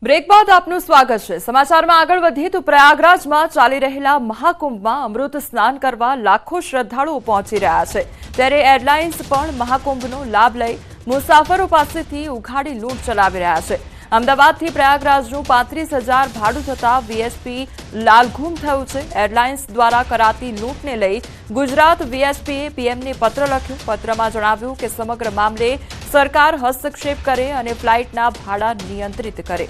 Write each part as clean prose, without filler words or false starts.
Break બાદ આપનું સ્વાગત છે। સમાચારમાં આગળ વધીએ તો પ્રયાગરાજમાં ચાલી રહેલા મહાકુંભમાં અમૃત સ્નાન કરવા લાખો શ્રદ્ધાળુઓ પહોંચી રહ્યા છે। ત્યારે એરલાઇન્સ પણ મહાકુંભનો લાભ લઈ મુસાફરો પાસેથી ઉઘાડી લૂંટ ચલાવી રહ્યા છે। અમદાવાદથી પ્રયાગરાજનું 35,000 ભાડું થતા વીએસપી લાલઘૂમ થયું છે। એરલાઇન્સ દ્વારા કરાતી લૂંટને લઈ ગુજરાત વીએસપીએ પીએમને પત્ર લખ્યો। પત્રમાં જણાવ્યું કે સમગ્ર મામલે સરકાર હસ્તક્ષેપ કરે અને ફ્લાઇટના ભાડા નિયંત્રિત કરે।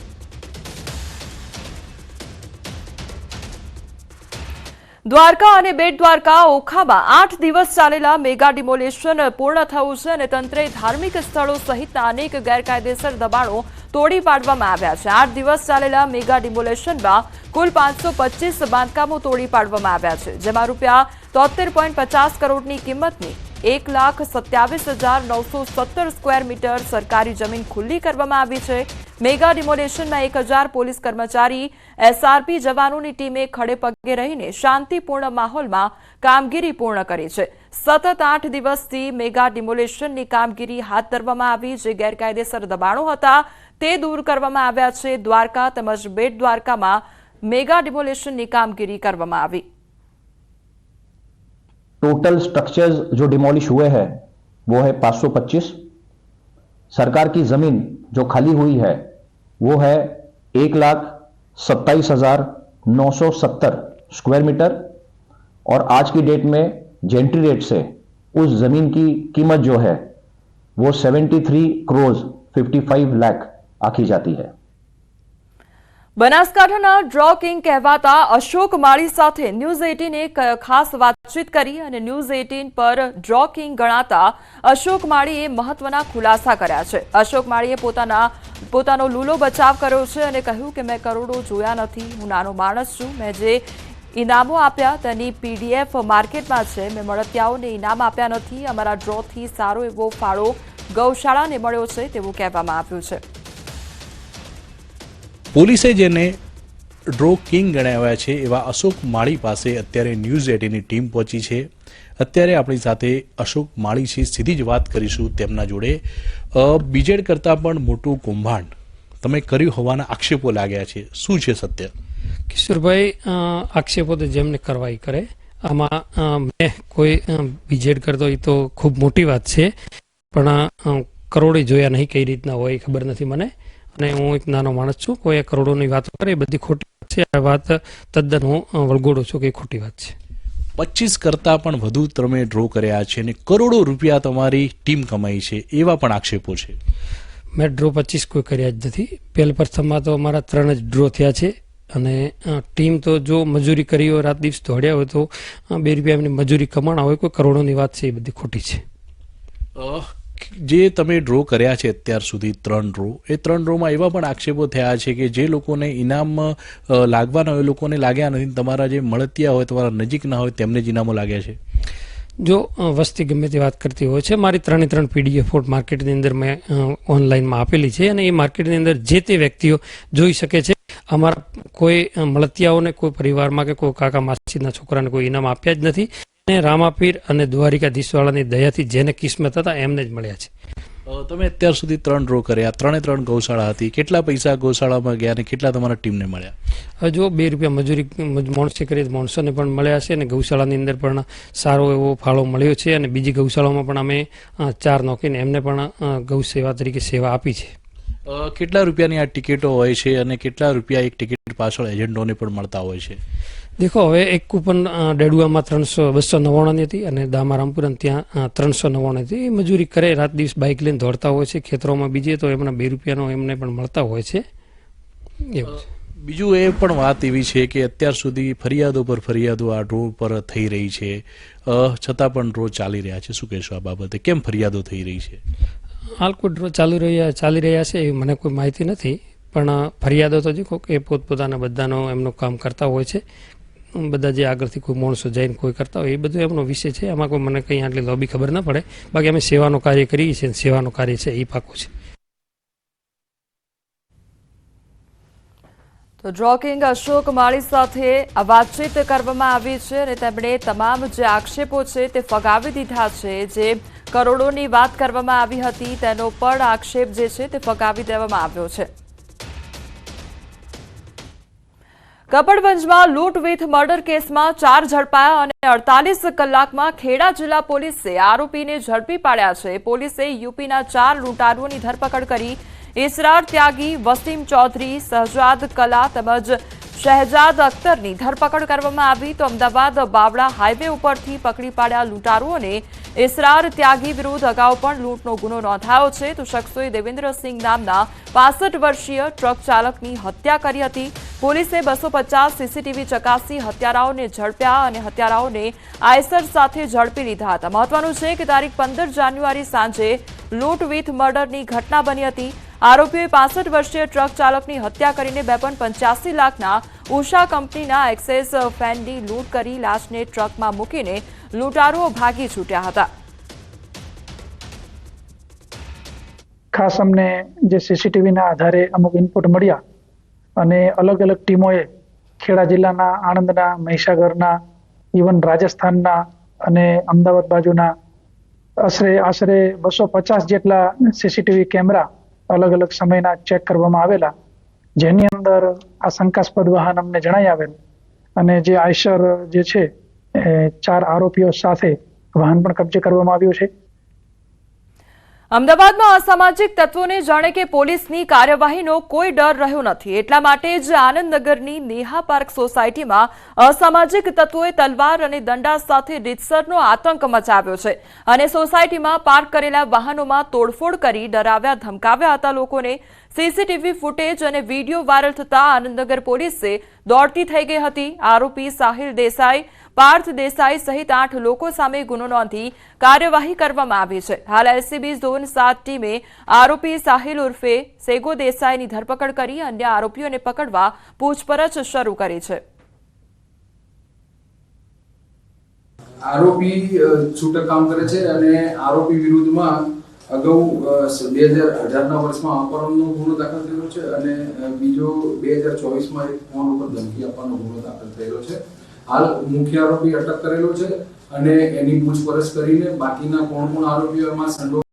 દ્વારકા અને બેટ દ્વારકા ઓખામાં 8 દિવસ ચાલેલા મેગા ડિમોલેશન પૂર્ણ થયું છે અને તંત્રે ધાર્મિક સ્થળો સહિતના અનેક ગેરકાયદેસર દબાણો તોડી પાડવામાં આવ્યા છે। 8 દિવસ ચાલેલા મેગા ડિમોલેશનમાં કુલ 525 બાંધકામો તોડી પાડવામાં આવ્યા છે, જેમાં ₹73.50 કરોડની કિંમતની 1,27,917 સ્ક્વેર મીટર સરકારી જમીન ખુલ્લી કરવામાં આવી છે। મેગા ડિમોલેશનમાં 1,000 પોલીસ કર્મચારી એસઆરપી જવાનોની ટીમે ખડે પગે રહીને શાંતિપૂર્ણ માહોલમાં કામગીરી પૂર્ણ કરી છે। સતત 8 દિવસથી મેગા ડિમોલેશનની કામગીરી હાથ ધરવામાં આવી, જે ગેરકાયદેસર દબાણો હતા તે દૂર કરવામાં આવ્યા છે। દ્વારકા તેમજ બેટ દ્વારકામાં મેગા ડિમોલેશનની કામગીરી કરવામાં આવી। टोटल स्ट्रक्चर्स जो डिमोलिश हुए हैं वो है 525। सरकार की जमीन जो खाली हुई है वो है 1,27,917 स्क्वायर मीटर और आज की डेट में जेंट्री रेट से उस जमीन की कीमत जो है वो 73 करोड़ 55 लाख आंकी जाती है। બનાસકાંઠાના ડ્રો કિંગ કહેવાતા અશોક માળી સાથે ન્યૂઝ 18એ ખાસ વાતચીત કરી અને ન્યૂઝ 18 પર ડ્રો કિંગ ગણાતા અશોક માળીએ મહત્વના ખુલાસા કર્યા છે। અશોક માળીએ પોતાનો લૂલો બચાવ કર્યો છે અને કહ્યું કે મેં કરોડો જોયા નથી, હું નાનો માણસ છું। મેં જે ઇનામો આપ્યા તેની પીડીએફ માર્કેટમાં છે। મેં મળતિયાઓને ઇનામ આપ્યા નથી। અમારા ડ્રોથી સારો એવો ફાળો ગૌશાળાને મળ્યો છે તેવું કહેવામાં આવ્યું છે। પોલીસે જેને ડ્રો કિંગ ગણાવ્યા છે એવા અશોક માળી પાસે અત્યારે ન્યૂઝ 18ની ટીમ પહોંચી છે। અત્યારે આપણી સાથે અશોક માળી છે, સીધી જ વાત કરીશું તેમના જોડે। બીજેડ કરતાં પણ મોટું કૌભાંડ તમે કર્યું હોવાના આક્ષેપો લાગ્યા છે, શું છે સત્ય? કિશોરભાઈ, આક્ષેપો તો જેમને કરવા એ કરે। આમાં મેં કોઈ બીજેડ કરતો એ તો ખૂબ મોટી વાત છે, પણ કરોડે જોયા નહીં કઈ રીતના હોય ખબર નથી મને, અને હું એક નાનો માણસ છું। કોઈ કરોડોની વાતો કરે એ બધી ખોટી વાત છે। આ વાત તદ્દન હું વળગોડું છું કે ખોટી વાત છે। 25 કરતાં પણ વધુ તમે ડ્રો કર્યા છે અને કરોડો રૂપિયા તમારી ટીમ કમાઈ છે એવા પણ આક્ષેપો છે। મેં ડ્રો 25 કોઈ કર્યા જ નથી। પહેલ પ્રથમમાં તો અમારા 3 જ ડ્રો થયા છે અને ટીમ તો જો મજૂરી કરી હોય, રાત દિવસ દોડ્યા હોય તો 2 રૂપિયા એમની મજૂરી કમાણા હોય, કોઈ કરોડોની વાત છે એ બધી ખોટી છે। જે તમે ડ્રો કર્યા છે અત્યાર સુધી 3 ડ્રો, એ 3 ડ્રોમાં એવા પણ આક્ષેપો થયા છે કે જે લોકોને ઇનામ લાગવાના હોય એ લોકોને લાગ્યા નથી, તમારા જે મળતિયા હોય, તમારા નજીકના હોય તેમને જ ઇનામો લાગ્યા છે। જો વસ્તી ગમે તે વાત કરતી હોય છે, મારી 3 પીડીએફ માર્કેટની અંદર મેં ઓનલાઈનમાં આપેલી છે અને એ માર્કેટની અંદર જે તે વ્યક્તિઓ જોઈ શકે છે। અમારા કોઈ મળતિયાઓને કોઈ પરિવારમાં કે કોઈ કાકા માસીના છોકરાને કોઈ ઇનામ આપ્યા જ નથી અને રામાપીર અને દ્વારિકાધીશવાળાની દયાથી જેને કિસ્મત હતા એમને જ મળ્યા છે। તમે અત્યાર સુધી 3 ડ્રો કર્યા, 3 ગૌશાળા હતી, કેટલા પૈસા ગૌશાળામાં ગયા અને કેટલા તમારા ટીમને મળ્યા? હવે જો 2 રૂપિયા મજૂરી માણસે કરી માણસોને પણ મળ્યા છે અને ગૌશાળાની અંદર પણ સારો એવો ફાળો મળ્યો છે અને બીજી ગૌશાળામાં પણ અમે 4 નોકીને એમને પણ ગૌ સેવા તરીકે સેવા આપી છે। કેટલા રૂપિયાની આ ટિકિટો હોય છે અને કેટલા રૂપિયા એક ટિકિટ પાછળ એજન્ટોને પણ મળતા હોય છે? દેખો, હવે એક કૂપન ડેડુઆમાં 299ની હતી અને દામારામપુર ત્યાં 399 હતી। એ મજૂરી કરે, રાત દિવસ બાઇક લઈને દોડતા હોય છે, ખેતરોમાં બીજે તો એમના 2 રૂપિયાનો એમને પણ મળતા હોય છે। એવું છે। બીજું એ પણ વાત એવી છે કે અત્યાર સુધી ફરિયાદો પર ફરિયાદો આ ડ્રો પર થઈ રહી છે, છતાં પણ ડ્રો ચાલી રહ્યા છે, શું કહેશો આ બાબતે? કેમ ફરિયાદો થઈ રહી છે? હાલ કોઈ ડ્રો ચાલી રહ્યા છે એ મને કોઈ માહિતી નથી, પણ ફરિયાદો તો જો કે પોતપોતાના બધાનો એમનું કામ કરતા હોય છે। બધા જે આગળથી કોઈ માણસો જઈને કોઈ કરતા હોય એ બધું એમનો વિષય છે। આમાં કોઈ મને કંઈ આટલી લોબી ખબર ના પડે। બાકી અમે સેવાનું કાર્ય કરીએ છીએ, સેવાનું કાર્ય છે એ પાકું છે। તો ડ્રો કિંગ અશોક માળી સાથે વાતચીત કરવામાં આવી છે અને તેમણે તમામ જે આક્ષેપો છે તે ફગાવી દીધા છે। જે કરોડોની વાત કરવામાં આવી હતી તેનો પણ આક્ષેપ જે છે તે ફગાવી દેવામાં આવ્યો છે। કપડવંજમાં લૂંટ વિથ મર્ડર કેસમાં 4 ઝડપાયા અને 48 કલાકમાં ખેડા જિલ્લા પોલીસે આરોપીને ઝડપી પાડ્યા છે. પોલીસે યુપીના 4 લૂંટારુઓની ધરપકડ કરી. ઇસરાર ત્યાગી, વસીમ ચૌધરી, શહજાદ કલા તેમજ શહેજાદ અખ્તરની ધરપકડ કરવામાં આવી. તો અમદાવાદ બાવળા હાઈવે ઉપરથી પકડી પાડ્યા લૂંટારુઓને. ઇસરાર ત્યાગી વિરુદ્ધ અગાઉ પણ લૂંટનો ગુનો નોંધાયો છે. તો શખ્સોએ દેવેન્દ્રસિંહ નામના 65 વર્ષીય ટ્રક ચાલકની હત્યા કરી હતી. પોલીસે 250 સીસીટીવી ચકાસી હત્યારાઓને ઝડપ્યા અને હત્યારાઓને આયસર સાથે ઝડપી લીધા હતા. મહત્વનું છે કે તારીખ 15 જાન્યુઆરી સાંજે લૂંટ વિથ મર્ડરની ઘટના બની હતી. આરોપીઓએ 65 વર્ષીય ટ્રક ચાલકની હત્યા કરીને 2.85 લાખના ઉષા કંપનીના એક્સેસ ફેનની લૂંટ કરી લાશને ટ્રકમાં મૂકીને લૂંટારુઓ ભાગી છૂટ્યા હતા. ખાસ અમને જે સીસીટીવીના આધારે અમુક ઇનપુટ મળ્યા અને અલગ અલગ ટીમોએ ખેડા જિલ્લાના, આણંદના, મહીસાગરના, ઇવન રાજસ્થાનના અને અમદાવાદ બાજુના આશરે 250 જેટલા સીસીટીવી કેમેરા અલગ અલગ સમયના ચેક કરવામાં આવેલા, જેની અંદર આ શંકાસ્પદ વાહન અમને જણાઈ આવેલ અને જે આયસર જે છે 4 આરોપીઓ સાથે વાહન પણ કબજે કરવામાં આવ્યું છે. અમદાવાદમાં અસામાજિક તત્વોને જાણે કે પોલીસની કાર્યવાહીનો કોઈ ડર રહ્યો નથી. એટલા માટે જ આનંદનગરની નેહા પાર્ક સોસાયટીમાં અસામાજિક તત્વોએ તલવાર અને દંડા સાથે રીતસરનો આતંક મચાવ્યો છે અને સોસાયટીમાં પાર્ક કરેલા વાહનોમાં તોડફોડ કરી ડરાવ્યા ધમકાવ્યા હતા લોકોને. સીસીટીવી ફૂટેજ અને વિડીયો વાયરલ થતા આનંદનગર પોલીસે દોડતી થઈ ગઈ હતી. આરોપી સાહિલ દેસાઈ, પાર્થ દેસાઈ સહિત 8 લોકો સામે ગુનો નોંધી કાર્યવાહી કરવામાં આવી છે. હાલ એલસીબી ઝોન 7 ટીમે આરોપી સાહિલ ઉર્ફે સેગો દેસાઈની ધરપકડ કરી અન્ય આરોપીઓને પકડવા પૂછપરછ શરૂ કરી છે. આરોપી છૂટક કામ કરે છે અને આરોપી વિરુદ્ધમાં અગાઉ 2018ના વર્ષમાં અપહરણનો ગુનો દાખલ થયેલો છે અને બીજો 2024માં એક ફોન ઉપર ધમકી આપવાનો ગુનો દાખલ થયેલો છે. હાલ મુખ્ય આરોપી અટક કરેલો છે અને એની પૂછપરછ કરીને બાકીના કોણ આરોપીઓ એમાં સંડોવાયેલા